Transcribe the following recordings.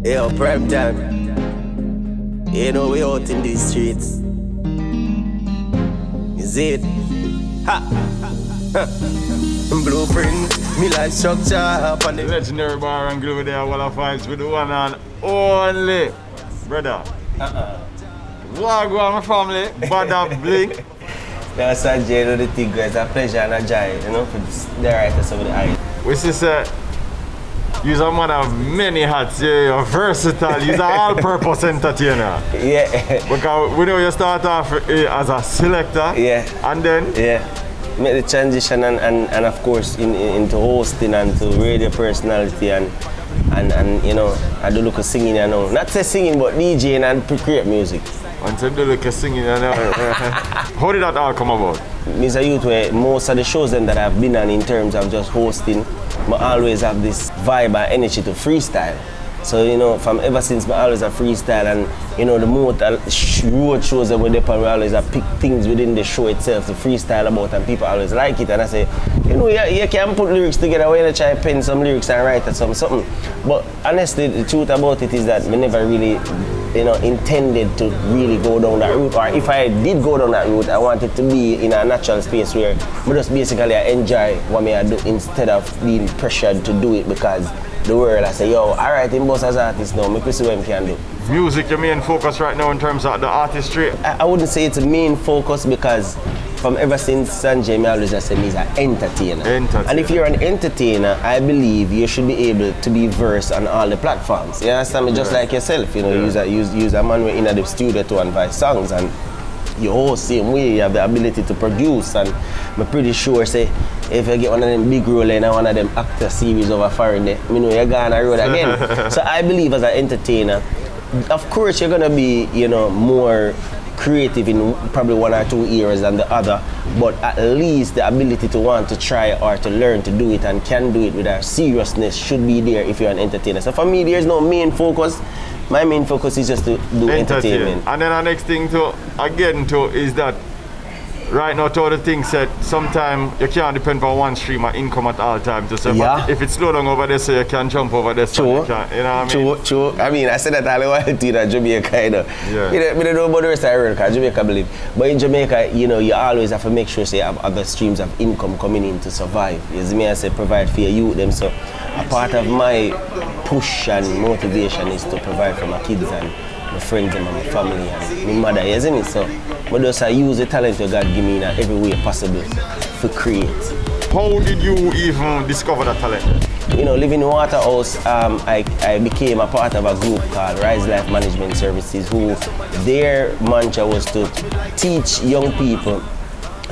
Yo, prime time. You know we out in these streets. Is it? Ha! Blueprint, me life structure up on the legendary bar and glue there, while I fight with the one and only brother. Wagwan, my family, Bada Bling. That's a joy of the thing, guys. A pleasure and a joy, you know, for the writers of the eye. We see, you're a man of many hats, you're versatile, you're an all-purpose entertainer. Yeah. Because we know you start off as a selector. Yeah. And then? Yeah. Make the transition and of course into hosting and to radio personality and you know, I do look at singing, you know. Not say singing, but DJing and create music. And so do look at singing, you know. How did that all come about? It's a youth where most of the shows then that I've been on in terms of just hosting, I always have this vibe and energy to freestyle. So, you know, from ever since I always have freestyle and, you know, the more road shows that we always have pick things within the show itself to freestyle about and people always like it. And I say, you know, you can put lyrics together, why not try to pen some lyrics and write something. But honestly, the truth about it is that we never really, you know, intended to really go down that route. Or if I did go down that route, I wanted to be in a natural space where I just basically enjoy what I do instead of being pressured to do it because the world, I say, yo, alright, in boss as artist now, make me see what I can do. Music, your main focus right now in terms of the artistry? I wouldn't say it's a main focus because from ever since Sanjay, I always say he's an entertainer. And if you're an entertainer, I believe you should be able to be versed on all the platforms. You understand me? Just like yourself, you know, use a man in the studio to advise songs and you host same way, you have the ability to produce and I'm pretty sure say if you get one of them big role in one of them actor series over foreign there, you know you're gone a road again. So I believe as an entertainer, of course you're gonna be, you know, more creative in probably one or two areas than the other, but at least the ability to want to try or to learn to do it and can do it with a seriousness should be there if you're an entertainer. So for me, there's no main focus. My main focus is just to do entertainment. And then the next thing to is that right now to the thing said sometimes you can't depend on one stream of income at all times. But if it's slow down over there so you can jump over there. True. You know what I mean? True. I mean I said that all the while to you that Jamaica, you know. Yeah. I don't know about the rest of the world because Jamaica believe. But in Jamaica, you know, you always have to make sure you have other streams of income coming in to survive. You see me, I say provide for your youth them. So a part of my push and motivation is to provide for my kids and my friends and my family and my mother, you see me? So I just use the talent that God give me in every way possible to create. How did you even discover that talent? You know, living in Waterhouse, I became a part of a group called Rise Life Management Services, who their mantra was to teach young people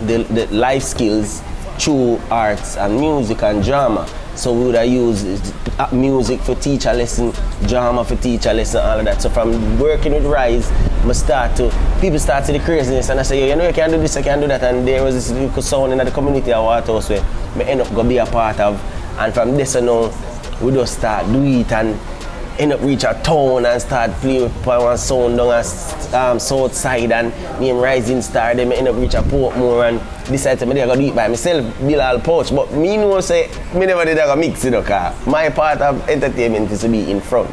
the life skills through arts and music and drama. So we would have used music for teacher lesson, drama for teacher lesson, all of that. So from working with Rise, people start to the craziness and I say, you know, you can do this, I can do that. And there was this little sound in the community of Waterhouse where I end up going to be a part of. And from this on now, we just start do it and end up reach a town and start play with one sound down a south side and name Rising Star. Then I end up reach a Portmore and decide to go do it by myself, build all pouch. But me know say, me never did a mix, you know, cause my part of entertainment is to be in front.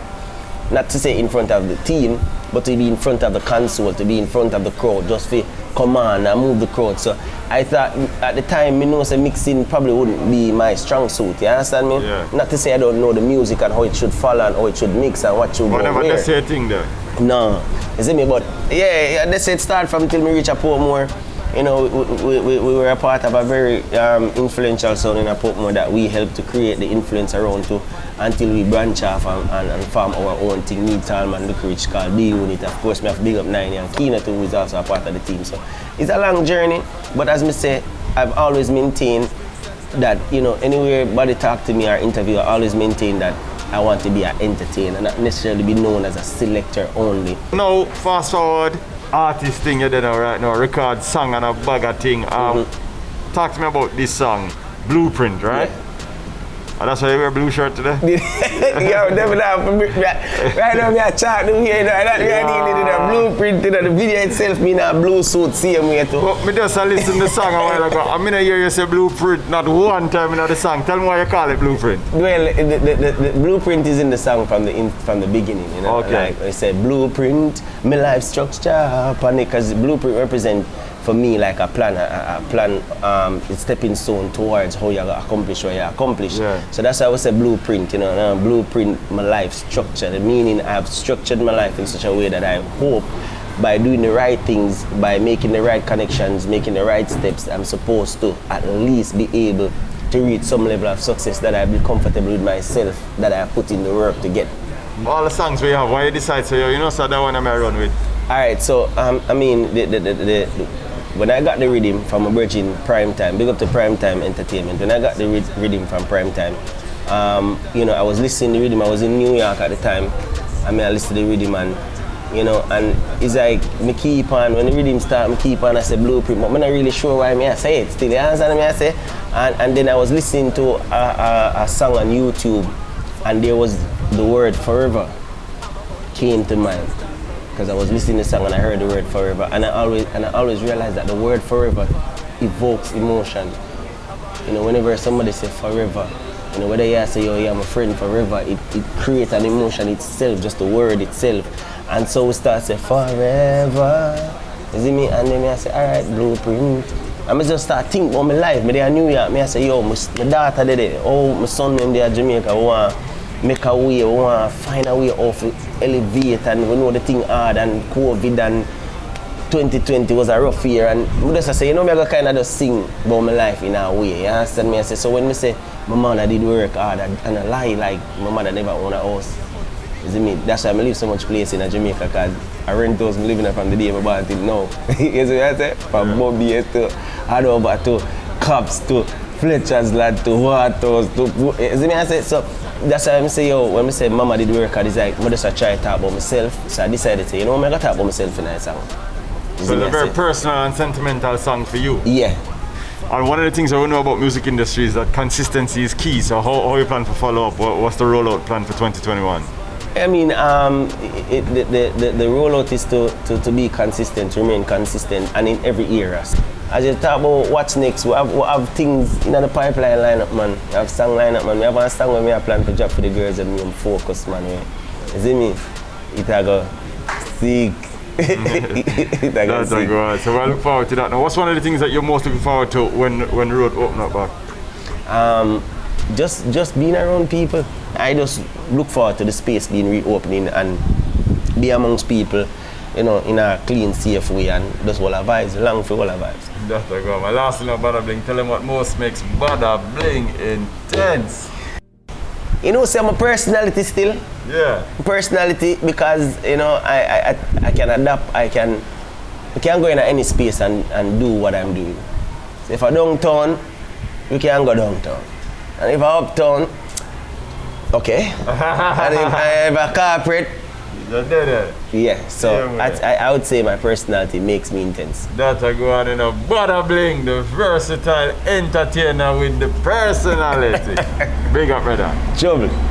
Not to say in front of the team, but to be in front of the console, to be in front of the crowd, just to command and move the crowd. So I thought at the time, me know say mixing probably wouldn't be my strong suit, you understand me? Yeah. Not to say I don't know the music and how it should follow and how it should mix and what should go where. But never say a thing there. No, you see me, but yeah, they say it start from till me reach a Portmore. You know, we were a part of a very influential sound in a Portmore that we helped to create the influence around to until we branch off and form our own thing. Me, Talman, Look Rich, called D Unit. Of course, we have to big up 90 and Keena too, who is also a part of the team. So it's a long journey, but as me say, I've always maintained that, you know, anywhere anybody talk to me or interview, I always maintain that I want to be an entertainer, not necessarily be known as a selector only. Now, fast forward. Artist thing you did right now, record song and a bag of thing. Talk to me about this song, Blueprint, right? And that's why you wear blue shirt today? Yeah, definitely. Right now, I chat the way, you know, I needed a blueprint, you know, the video itself, me in a blue suit, same way too. But me just listen to the song a while ago. I mean, I hear you say blueprint, not one time in the song. Tell me why you call it blueprint. Well, the blueprint is in the song from the beginning, you know. Okay. Like I said, blueprint, my life structure, because blueprint represent for me like a plan, a stepping stone towards how you accomplish what you accomplish. Yeah. So that's why I would say blueprint, you know, blueprint my life structure. The meaning I've structured my life in such a way that I hope by doing the right things, by making the right connections, making the right steps, I'm supposed to at least be able to reach some level of success that I be comfortable with myself, that I put in the work to get. All the songs we have, why you decide so you know so that one I'm gonna run with? Alright, so I mean when I got the rhythm from a virgin Prime Time, big up to Prime Time Entertainment, when I got the rhythm from Prime Time, you know, I was listening to the rhythm, I was in New York at the time, I mean I listened to the rhythm and you know, and it's like me keep on, when the rhythm start, me keep on, I say blueprint, but I'm not really sure why I say it still, you understand me I say? And then I was listening to a song on YouTube and there was the word forever came to mind. Because I was listening to the song and I heard the word forever, and I always realized that the word forever evokes emotion. You know, whenever somebody say forever, you know, whether you say, oh yeah, I'm a friend forever, it creates an emotion itself, just the word itself. And so we start say forever, you see me? And then I say, alright, blueprint. And I just start thinking about my life. Me there in New York, I say, yo, my daughter there, oh, my son them there in Jamaica, want make a way, we want to find a way of elevate, and we know the thing hard, and COVID and 2020 was a rough year, and I just say, you know, I go kind of just sing about my life in a way, you understand me? I say, so when I say my mother did work hard and I lie like my mother never owned a house, you see me? That's why I live so much place in Jamaica, because I rent those, I'm living there from the day I'm born until now. You see what I say? From Bobby to Adoba to Cops to Fletcher's Lad to Waters to, you see me? I say, so that's why I say, yo, when I say mama did work hard, it's like, I just try to talk about myself. So I decided to say, you know, I'm going to talk about myself in that song. So it's a very personal and sentimental song for you. Yeah. And one of the things I know about music industry is that consistency is key. So how you plan to follow up? What's the rollout plan for 2021? I mean, the rollout is to be consistent, to remain consistent, and in every era. As you talk about what's next, we have things in the pipeline lineup, man. We have song lineup, man. We have a song where we have planned to drop for the girls and me and focus, man. You see me? It a go sick. That's a good. So I look forward to that. Now, what's one of the things that you're most looking forward to when the road open up back? Just being around people. I just look forward to the space being reopening and be amongst people, you know, in a clean, safe way, and just all our vibes, long for all our vibes. That's a good. My last thing about Bada Bling, tell them what most makes Bada Bling intense. You know, say I'm a personality still. Yeah. Personality, because you know I can adapt. I can go in any space and do what I'm doing. So if I downtown, we can go downtown, and if I uptown, okay. And if I corporate, yeah. So I would say my personality makes me intense. That's a good one, you know. Bada Bling, the versatile entertainer with the personality. Big up, brother. Trouble.